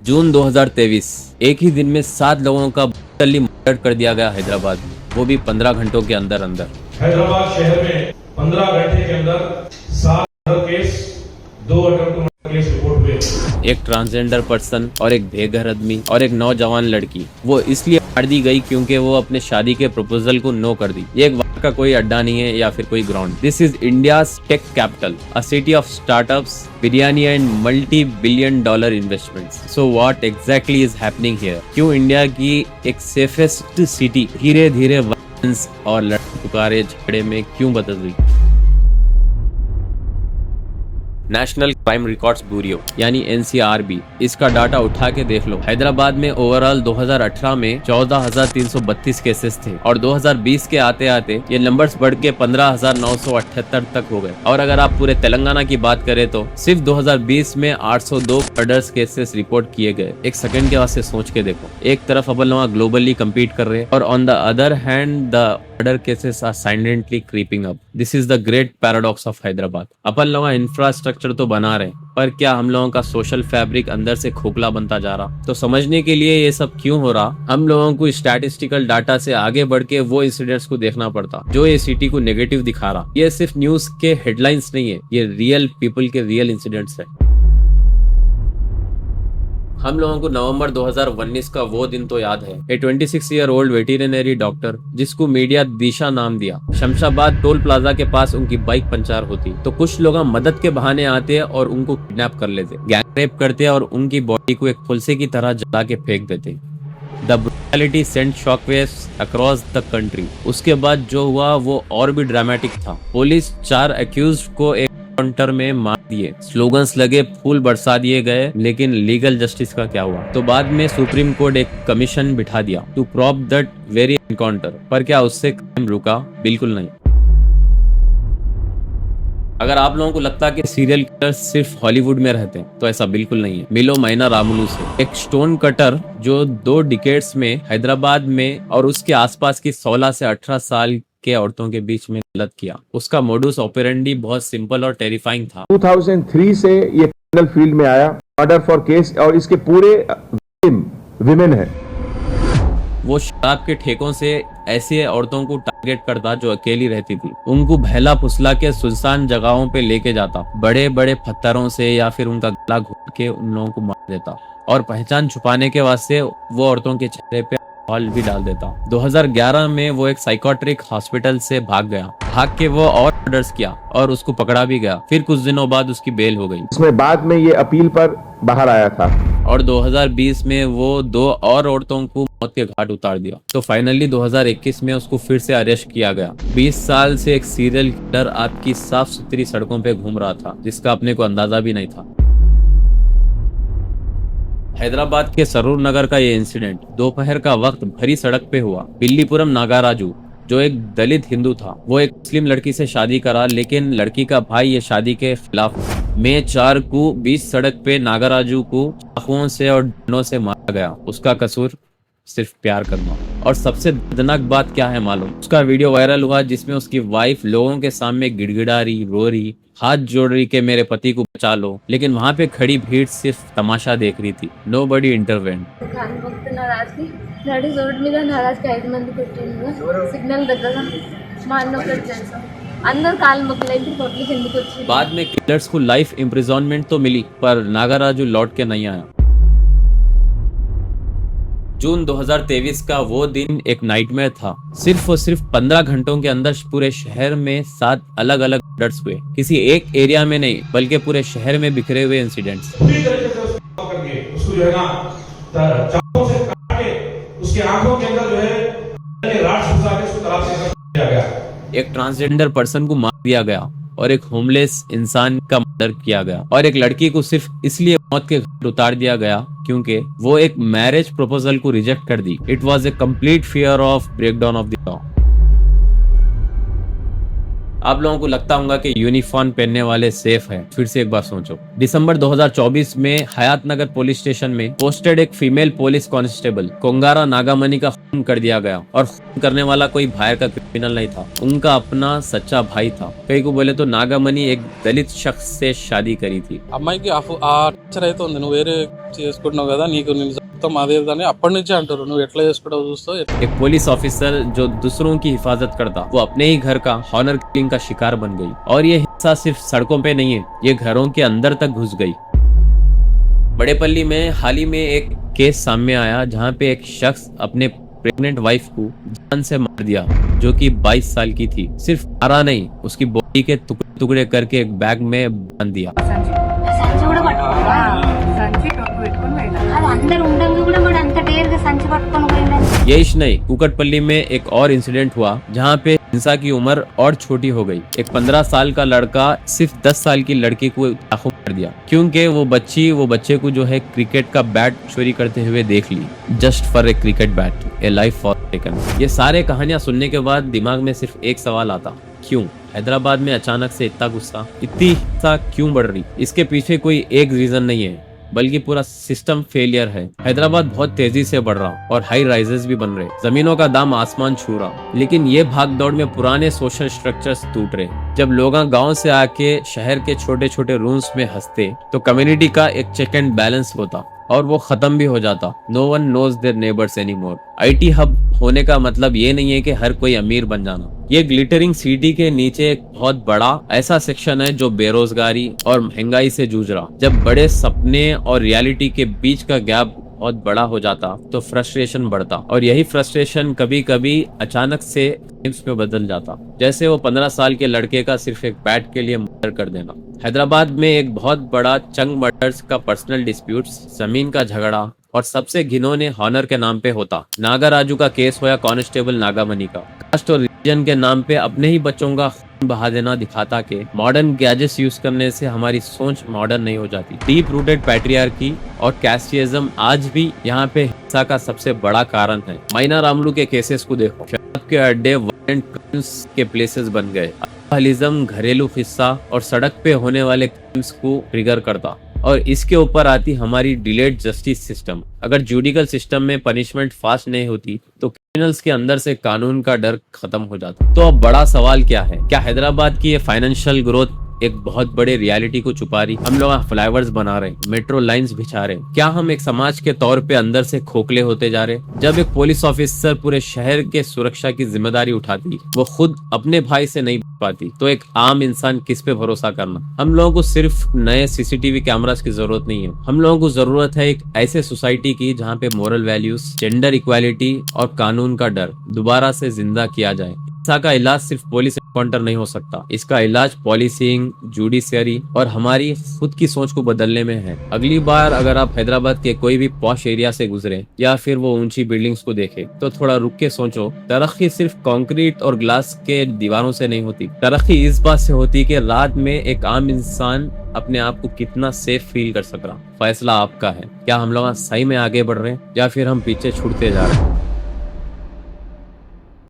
जून 2023 एक ही दिन में 7 लोगों का ब्रूटली मर्डर कर दिया गया हैदराबाद में, वो भी 15 घंटों के अंदर अंदर। हैदराबाद शहर में 15 घंटे के अंदर 7 murder case, 2 attempt murder case report हुए। एक ट्रांसजेंडर पर्सन और एक बेघर आदमी और एक नौजवान लड़की वो इसलिए मार दी गई क्योंकि वो अपने शादी के प्रपोजल को नो कर दी। ये एक वार का कोई अड्डा नहीं है या फिर कोई ground. This is India's tech capital, a city of startups, biryani and multi-billion dollar investments. So what exactly is happening here? क्यों इंडिया की एक सेफेस्ट सिटी धीरे धीरे वायलेंस और लड़ाई पुकारे झगड़े में क्यों बदल रही? नेशनल क्राइम रिकॉर्ड्स ब्यूरो यानी NCRB, इसका डाटा उठा के देख लो। हैदराबाद में ओवरऑल 2018 में 14,332 केसेस थे और 2020 के आते आते ये नंबर्स बढ़ के 15,978 तक हो गए। और अगर आप पूरे तेलंगाना की बात करें तो सिर्फ 2020 में 802 मर्डर्स केसेस रिपोर्ट किए गए। एक सेकंड के वास्ते सोच के देखो, एक तरफ अपन लोग ग्लोबली कम्पीट कर रहे हैं और on the other hand the murder cases are silently creeping up. This is the great paradox of Hyderabad. अपन लोग इंफ्रास्ट्रक्चर तो बना रहे पर क्या हम लोगों का सोशल फैब्रिक अंदर से खोखला बनता जा रहा? तो समझने के लिए ये सब क्यों हो रहा, हम लोगों को स्टैटिस्टिकल डाटा से आगे बढ़ के वो इंसिडेंट्स को देखना पड़ता जो ये सिटी को नेगेटिव दिखा रहा। ये सिर्फ न्यूज के हेडलाइंस नहीं है, ये रियल पीपल के रियल इंसिडेंट्स है। हम लोगों को नवंबर 2019 का वो दिन तो याद है। ए 26 ईयर ओल्ड वेटरनरी डॉक्टर जिसको मीडिया दिशा नाम दिया, शमशाबाद टोल प्लाजा के पास उनकी बाइक पंचर होती तो कुछ लोग मदद के बहाने आते और उनको किडनैप कर लेते, गैंग रेप करते और उनकी बॉडी को एक फुलसे की तरह जला के फेंक देते। The brutality sent shockwaves across the country. उसके बाद जो हुआ वो और भी ड्रामेटिक था। पुलिस 4 अक्यूज्ड को एक काउंटर में मार दिए, स्लोगन्स लगे, फूल बरसा दिए गए, लेकिन लीगल जस्टिस का क्या हुआ? तो बाद में सुप्रीम कोर्ट एक कमीशन बिठा दिया to probe that very encounter. पर क्या उससे क्राइम रुका? बिल्कुल नहीं। अगर आप लोगों को लगता कि सीरियल किलर्स सिर्फ हॉलीवुड में रहते हैं तो ऐसा बिल्कुल नहीं है। मिलो माइना रामुलू से, एक स्टोन कटर जो 2 डिकेड्स में हैदराबाद में और उसके आसपास की 16 से 18 साल के औरतों के बीच में गलत किया। उसका मोडुस ऑपरेंडी बहुत सिंपल और टेरिफाइंग था। 2003 से ये क्रिमिनल फील्ड में आया, मर्डर फॉर केस, और इसके पूरे विमेन है। वो शराब के ठेकों से ऐसे औरतों को टारगेट करता जो अकेली रहती थी, उनको बहला फुसला के सुनसान जगहों पे लेके जाता, बड़े बड़े पत्थरों से या फिर उनका गला घोट के उन लोगों को मार देता और पहचान छुपाने के वास्ते वो औरतों के चेहरे पे हॉल भी डाल देता। 2011 में वो एक साइकोट्रिक हॉस्पिटल से भाग गया। भाग के वो और मर्डर्स किया और उसको पकड़ा भी गया। फिर कुछ दिनों बाद उसकी बेल हो गई। इसमें बाद में ये अपील पर बाहर आया था और 2020 में वो 2 और औरतों को मौत के घाट उतार दिया। तो फाइनली 2021 में उसको फिर से अरेस्ट किया गया। 20 साल से एक सीरियल किलर आपकी साफ सुथरी सड़कों पे घूम रहा था जिसका अपने को अंदाजा भी नहीं था। हैदराबाद के सरूर नगर का ये इंसिडेंट दोपहर का वक्त भरी सड़क पे हुआ। बिल्लीपुरम नागाराजू जो एक दलित हिंदू था, वो एक मुस्लिम लड़की से शादी करा, लेकिन लड़की का भाई ये शादी के खिलाफ था। मई 4 को बीच सड़क पे नागाराजू को चाकुओं से और डंडों से मारा गया। उसका कसूर सिर्फ प्यार करना। और सबसे दर्दनाक बात क्या है मालूम? उसका वीडियो वायरल हुआ जिसमें उसकी वाइफ लोगों के सामने गिड़गिड़ा रही, रो रही, हाथ जोड़ रही कि मेरे पति को बचा लो, लेकिन वहाँ पे खड़ी भीड़ सिर्फ तमाशा देख रही थी। नोबडी इंटरवेंट। बाद में किलर्स को लाइफ इम्प्रिजनमेंट तो मिली पर नागाराजू लौट के नहीं आया। जून 2023 का वो दिन एक नाइटमेयर था। सिर्फ और सिर्फ 15 घंटों के अंदर पूरे शहर में 7 अलग अलग मर्डर्स हुए। किसी एक एरिया में नहीं बल्कि पूरे शहर में बिखरे हुए इंसिडेंट्स। पूरी तरीके से उसको करके उसको जो है ना चाकू से काट के उसके आंखों के अंदर जो है राड घुसा के उसको तालाब से किया गया। एक ट्रांसजेंडर पर्सन को मार दिया गया और एक होमलेस इंसान का मर्डर किया गया और एक लड़की को सिर्फ इसलिए मौत के घाट उतार दिया गया क्योंकि वो एक मैरिज प्रपोजल को रिजेक्ट कर दी। It was a complete fear of breakdown of the law. आप लोगों को लगता होगा कि यूनिफॉर्म पहनने वाले सेफ है। फिर से एक बार सोचो। दिसंबर 2024 में हयात नगर पुलिस स्टेशन में पोस्टेड एक female police constable Kongara Nagamani का खून कर दिया गया, और खून करने वाला कोई बाहर का क्रिमिनल नहीं था, उनका अपना सच्चा भाई था। कई को बोले तो नागामणि एक दलित शख्स से शादी करी थी। అమ్మాయికి ఆ టీచర్ అయితే ఉంది, నువ్వు వేరే చేసుకుంటున్నావు కదా, నీకు నేను చెప్తాం అదేదని అప్పటి నుంచే అంటారు, నువ్వు ఎట్లా చేసుకుంటావు చూస్తావు। एक पुलिस ऑफिसर जो दूसरों की हिफाजत करता, वो अपने ही घर का हॉनर किलिंग का शिकार बन गई। और ये हिंसा सिर्फ सड़कों पे नहीं है, ये घरों के अंदर तक घुस गई। बड़ेपल्ली में हाल ही में एक केस सामने आया जहां पे एक शख्स अपने प्रेग्नेंट वाइफ को जान से मार दिया, जो कि 22 साल की थी। सिर्फ मारा नहीं, उसकी बॉडी के टुकड़े टुकड़े करके एक बैग में बांध दिया। సంచి కూడా పట్టుకోవా? సంచి పెట్టుకొని పోయినా అది అందరు ఉండంగా కూడా మరి అంత డేర్ గా సంచి పట్టుకొని పోయినా। यही नहीं, कुकटपल्ली में एक और इंसिडेंट हुआ जहाँ पे हिंसा की उम्र और छोटी हो गई। एक 15 साल का लड़का सिर्फ 10 साल की लड़की को चाकू मार दिया, क्योंकि वो बच्चे को जो है क्रिकेट का बैट चोरी करते हुए देख ली। Just for a cricket bat, a life for taken. ये सारे कहानियां सुनने के बाद दिमाग में सिर्फ एक सवाल आता, क्यों हैदराबाद में अचानक से इतना गुस्सा, इतनी हिंसा क्यों बढ़ रही? इसके पीछे कोई एक रीजन नहीं है, बल्कि पूरा सिस्टम फेलियर है। हैदराबाद बहुत तेजी से बढ़ रहा और हाई राइजेस भी बन रहे, जमीनों का दाम आसमान छू रहा, लेकिन ये भाग दौड़ में पुराने सोशल स्ट्रक्चर्स टूट रहे। जब लोग गांव से आके शहर के छोटे छोटे रूम्स में हंसते, तो कम्युनिटी का एक चेक एंड बैलेंस होता और वो खत्म भी हो जाता। No one knows their neighbours anymore. IT hub होने का मतलब ये नहीं है कि हर कोई अमीर बन जाना। ये ग्लिटरिंग सिटी के नीचे एक बहुत बड़ा ऐसा सेक्शन है जो बेरोजगारी और महंगाई से जूझ रहा। जब बड़े सपने और रियलिटी के बीच का गैप बहुत बड़ा हो जाता, तो फ्रस्ट्रेशन बढ़ता, और यही फ्रस्ट्रेशन कभी कभी अचानक से गेम्स में बदल जाता। जैसे वो 15 साल के लड़के का सिर्फ एक बैट के लिए मर्डर कर देना। हैदराबाद में एक बहुत बड़ा चंग मर्डर्स का पर्सनल डिस्प्यूट्स, जमीन का झगड़ा, और सबसे घिनौने हॉनर के नाम पे होता। नागाराजू का केस होया कांस्टेबल नागामणि का। कास्ट और रिलीजन के नाम पे अपने ही बच्चों का खून बहा देना दिखाता के मॉडर्न गैजेट्स यूज करने से हमारी सोच मॉडर्न नहीं हो जाती। डीप रूटेड पैट्रियार्की और कैस्टिज्म आज भी यहाँ पे हिंसा का सबसे बड़ा कारण है। माइना रामलू के केसेस को देखो, शराब के अड्डे वायलेंट क्राइम्स के प्लेसेस बन गए। अल्कोहलिज्म घरेलू हिस्सा और सड़क पे होने वाले क्राइम्स को ट्रिगर करता। और इसके ऊपर आती हमारी डिलेड जस्टिस सिस्टम। अगर जुडिकल सिस्टम में पनिशमेंट फास्ट नहीं होती, तो क्रिमिनल्स के अंदर से कानून का डर खत्म हो जाता। तो अब बड़ा सवाल क्या है? क्या हैदराबाद की ये फाइनेंशियल ग्रोथ एक बहुत बड़े रियलिटी को छुपा रही? हम लोग फ्लाईओवर्स बना रहे, मेट्रो लाइंस बिछा रहे, क्या हम एक समाज के तौर पे अंदर से खोखले होते जा रहे? जब एक पुलिस ऑफिसर पूरे शहर के सुरक्षा की जिम्मेदारी उठाती, वो खुद अपने भाई से नहीं पाती, तो एक आम इंसान किस पे भरोसा करना? हम लोगों को सिर्फ नए सीसीटीवी कैमरास की जरूरत नहीं है, हम लोगों को जरूरत है एक ऐसे सोसाइटी की जहाँ पे मोरल वैल्यूज, जेंडर इक्वालिटी और कानून का डर दोबारा से जिंदा किया जाए। हिंसा का इलाज सिर्फ पुलिस एनकाउंटर नहीं हो सकता, इसका इलाज पॉलिसिंग, जुडिशरी और हमारी खुद की सोच को बदलने में है। अगली बार अगर आप हैदराबाद के कोई भी पॉश एरिया से गुजरे या फिर वो ऊंची बिल्डिंग्स को देखे, तो थोड़ा रुक के सोचो, तरक्की सिर्फ कंक्रीट और ग्लास के दीवारों से नहीं होती। तरक्की इस बात से होती कि रात में एक आम इंसान अपने आप को कितना सेफ फील कर सक रहा। फैसला आपका है, क्या हम लोग सही में आगे बढ़ रहे हैं या फिर हम पीछे छूटते जा रहे हैं?